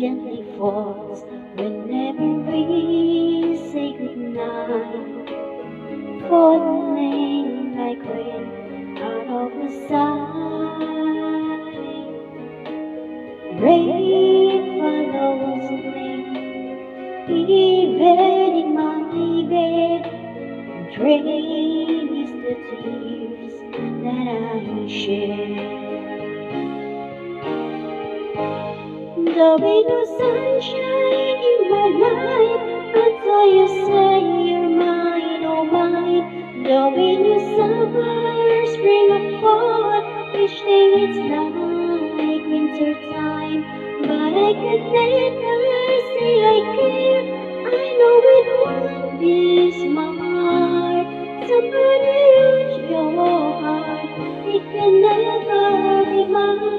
gently falls whenever we say goodnight, falling like rain out of the sky. Rain follows rain, even in my bed. Rain is the tears that I share. There'll be no sunshine in my life until you say you're mine, oh mine. There'll be no summer, spring or fall, each day it's like winter time. But I could never say I care. I know it won't be smart. Somebody reach your heart, it can never be mine.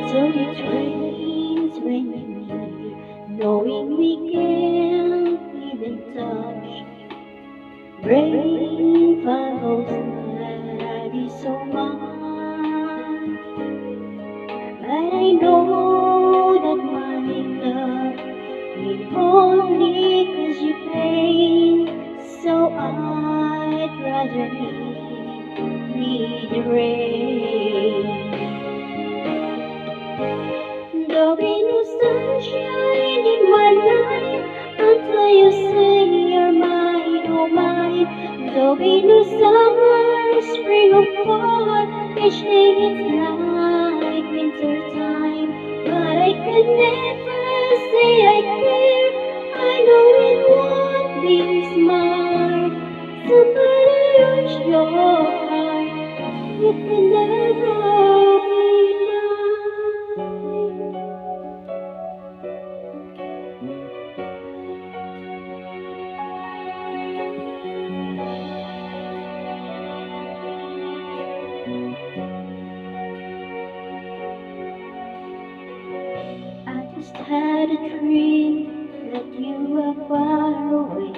So it rains when you're near, knowing we can't even touch. Rain follows that I be so much, but I know that my love will only cause you pain. So I'd rather need the rain. There'll be no sunshine in my life until you say you're mine, oh mine. There'll be no summer, spring or fall, each day it's like winter time. But I could never say I care. I know it won't be smart. Somebody reach your heart, it can never be mine. I just had a dream that you were far away,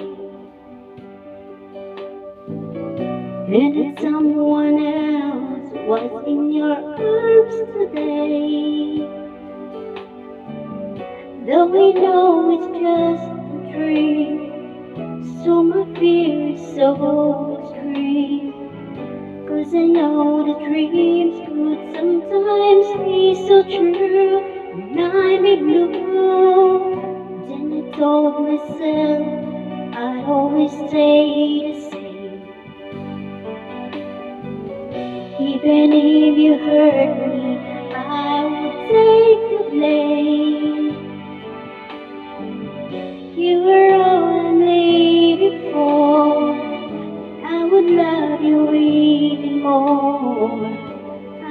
and that someone else was in your arms today. Though we know it's just a dream, so my fear is so extreme. 'Cause I know the dreams could sometimes be so true. When I'm in blue, then I told myself I'd always stay the same. Even if you hurt me, I would take the blame. You were all I needed before, I would love you even more.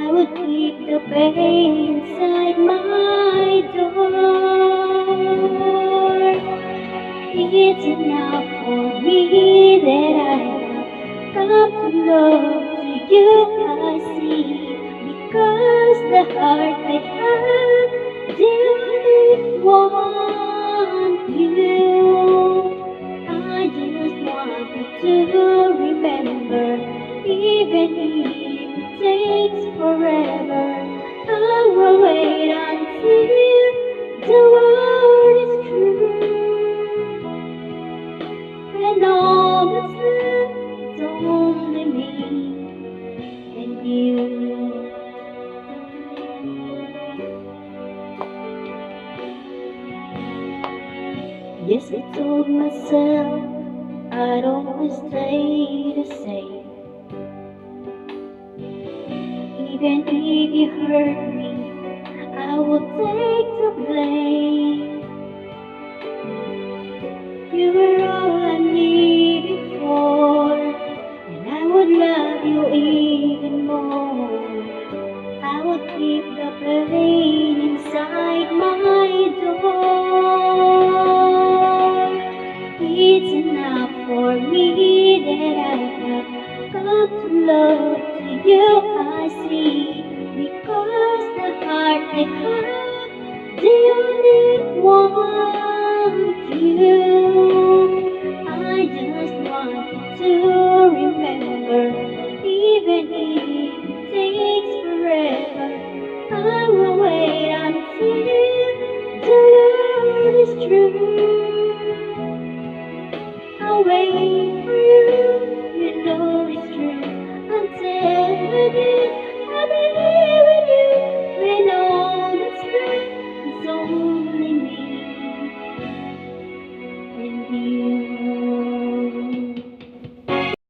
I would keep the pain inside my door. It's enough for me that I have come to love to you, I see. Because the heart I have didn't want you. I just want you to remember, even if it takes forever. I will wait until the world is true, and all that's left is only me and you. Yes, I told myself I'd always stay the same. Even if you hurt me, I will take the blame. You were all I needed before, and I would love you even more. I would keep the pain inside my door. It's enough for me that I have come to love to you, I see. Because the heart I have, the only one.